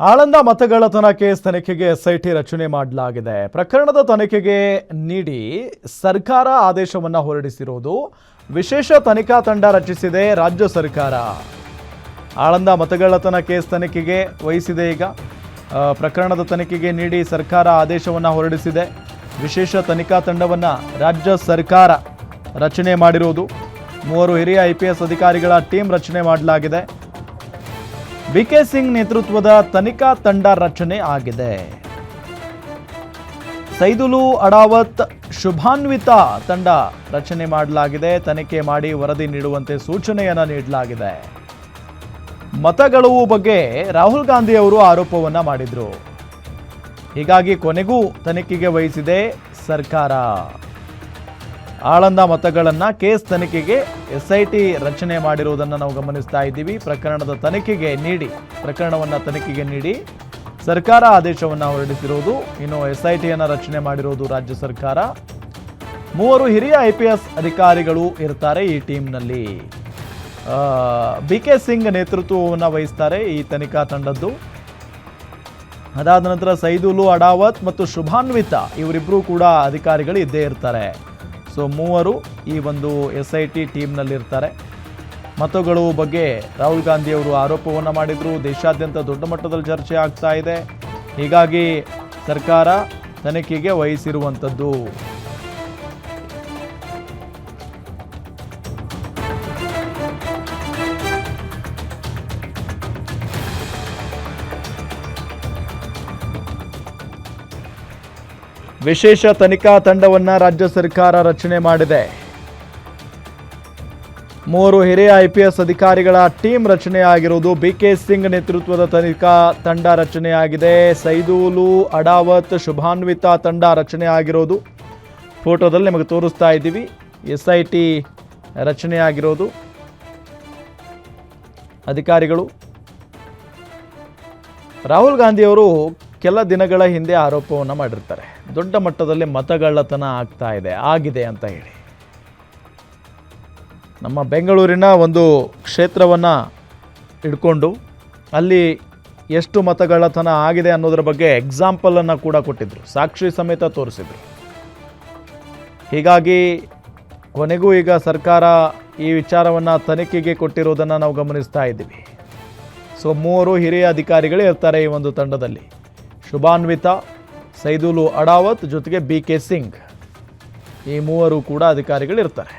Aland ಮತಗಳ್ಳತನ case ತನಿಖೆಗೆ SIT ರಚನೆ ಮಾಡಲಾಗಿದೆ. ಪ್ರಕರಣದ ತನಿಖೆಗೆ ನೀಡಿ ಸರ್ಕಾರ ಆದೇಶವನ್ನು ಹೊರಡಿಸಿರುವುದು. ವಿಶೇಷ ತನಿಖಾ ತಂಡ ರಚಿಸಿದೆ ರಾಜ್ಯ ಸರ್ಕಾರ. ಆಳಂದ ಮತಗಳ್ಳತನ ಕೇಸ್ ತನಿಖೆಗೆ ವಹಿಸಿದೆ. ಈಗ ಪ್ರಕರಣದ ತನಿಖೆಗೆ ನೀಡಿ ಸರ್ಕಾರ ಆದೇಶವನ್ನು ಹೊರಡಿಸಿದೆ. ವಿಶೇಷ ತನಿಖಾ ತಂಡವನ್ನು ರಾಜ್ಯ ಸರ್ಕಾರ ರಚನೆ ಮಾಡಿರುವುದು. 3 ಹಿರಿಯ IPS ಅಧಿಕಾರಿಗಳ ಟೀಮ್ ರಚನೆ ಮಾಡಲಾಗಿದೆ. BK ಸಿಂಗ್ ನೇತೃತ್ವದ ತನಿಖಾ ತಂಡ ರಚನೆ ಆಗಿದೆ. ಸೈದುಲು ಅಡಾವತ್ ಶುಭಾನ್ವಿತ ತಂಡ ರಚನೆ ಮಾಡಲಾಗಿದೆ. ತನಿಖೆ ಮಾಡಿ ವರದಿ ನೀಡುವಂತೆ ಸೂಚನೆಯನ್ನು ನೀಡಲಾಗಿದೆ. ಮತಗಳವು ಬಗ್ಗೆ ರಾಹುಲ್ ಗಾಂಧಿ ಅವರು ಆರೋಪವನ್ನ ಮಾಡಿದ್ರು. ಹೀಗಾಗಿ ಕೊನೆಗೂ ತನಿಖೆಗೆ ವಹಿಸಿದೆ ಸರ್ಕಾರ. ಆಳಂದ ಮತಗಳನ್ನು ಕೇಸ್ ತನಿಖೆಗೆ SIT ರಚನೆ ಮಾಡಿರುವುದನ್ನು ನಾವು ಗಮನಿಸ್ತಾ ಇದ್ದೀವಿ. ಪ್ರಕರಣವನ್ನು ತನಿಖೆಗೆ ನೀಡಿ ಸರ್ಕಾರ ಆದೇಶವನ್ನು ಹೊರಡಿಸಿರುವುದು. ಇನ್ನು SITಯನ್ನು ರಚನೆ ಮಾಡಿರುವುದು ರಾಜ್ಯ ಸರ್ಕಾರ. 3 ಹಿರಿಯ IPS ಅಧಿಕಾರಿಗಳು ಇರ್ತಾರೆ ಈ ಟೀಮ್ನಲ್ಲಿ. BK ಸಿಂಗ್ ನೇತೃತ್ವವನ್ನು ವಹಿಸ್ತಾರೆ ಈ ತನಿಖಾ ತಂಡದ್ದು. ಅದಾದ ನಂತರ ಸೈದುಲು ಅಡಾವತ್ ಮತ್ತು ಶುಭಾನ್ವಿತ ಇವರಿಬ್ಬರು ಕೂಡ ಅಧಿಕಾರಿಗಳು ಇದ್ದೇ ಇರ್ತಾರೆ. ಸೊ 3 ಈ ಒಂದು SIT ಟೀಮ್ನಲ್ಲಿರ್ತಾರೆ. ಮತಗಳು ಬಗ್ಗೆ ರಾಹುಲ್ ಗಾಂಧಿ ಅವರು ಆರೋಪವನ್ನು ಮಾಡಿದರು. ದೇಶಾದ್ಯಂತ ದೊಡ್ಡ ಮಟ್ಟದಲ್ಲಿ ಚರ್ಚೆ ಆಗ್ತಾ ಇದೆ. ಹೀಗಾಗಿ ಸರ್ಕಾರ ತನಿಖೆಗೆ ವಹಿಸಿರುವಂಥದ್ದು. ವಿಶೇಷ ತನಿಖಾ ತಂಡವನ್ನು ರಾಜ್ಯ ಸರ್ಕಾರ ರಚನೆ ಮಾಡಿದೆ. 3 ಹಿರಿಯ IPS ಅಧಿಕಾರಿಗಳ ಟೀಮ್ ರಚನೆಯಾಗಿರುವುದು. BK ಸಿಂಗ್ ನೇತೃತ್ವದ ತನಿಖಾ ತಂಡ ರಚನೆಯಾಗಿದೆ. ಸೈದುಲು ಅಡಾವತ್ ಶುಭಾನ್ವಿತ ತಂಡ ರಚನೆಯಾಗಿರೋದು. ಫೋಟೋದಲ್ಲಿ ನಿಮಗೆ ತೋರಿಸ್ತಾ ಇದ್ದೀವಿ. SIT ರಚನೆಯಾಗಿರೋದು. ಅಧಿಕಾರಿಗಳು ರಾಹುಲ್ ಗಾಂಧಿ ಅವರು ಕೆಲ ದಿನಗಳ ಹಿಂದೆ ಆರೋಪವನ್ನು ಮಾಡಿರ್ತಾರೆ. ದೊಡ್ಡ ಮಟ್ಟದಲ್ಲಿ ಮತಗಳ್ಳತನ ಆಗಿದೆ ಅಂತ ಹೇಳಿ. ನಮ್ಮ ಬೆಂಗಳೂರಿನ ಒಂದು ಕ್ಷೇತ್ರವನ್ನು ಇಟ್ಕೊಂಡು ಅಲ್ಲಿ ಎಷ್ಟು ಮತಗಳ್ಳತನ ಆಗಿದೆ ಅನ್ನೋದ್ರ ಬಗ್ಗೆ ಎಕ್ಸಾಂಪಲನ್ನು ಕೂಡ ಕೊಟ್ಟಿದ್ರು. ಸಾಕ್ಷಿ ಸಮೇತ ತೋರಿಸಿದ್ರು. ಹೀಗಾಗಿ ಕೊನೆಗೂ ಈಗ ಸರ್ಕಾರ ಈ ವಿಚಾರವನ್ನು ತನಿಖೆಗೆ ಕೊಟ್ಟಿರೋದನ್ನು ನಾವು ಗಮನಿಸ್ತಾ ಇದ್ದೀವಿ. ಸೊ 3 ಹಿರಿಯ ಅಧಿಕಾರಿಗಳೇ ಇರ್ತಾರೆ ಈ ಒಂದು ತಂಡದಲ್ಲಿ. ಶುಭಾನ್ವಿತ, ಸೈದುಲು ಅಡಾವತ್ ಜೊತೆಗೆ BK ಸಿಂಗ್, ಈ 3 ಕೂಡ ಅಧಿಕಾರಿಗಳಿರ್ತಾರೆ.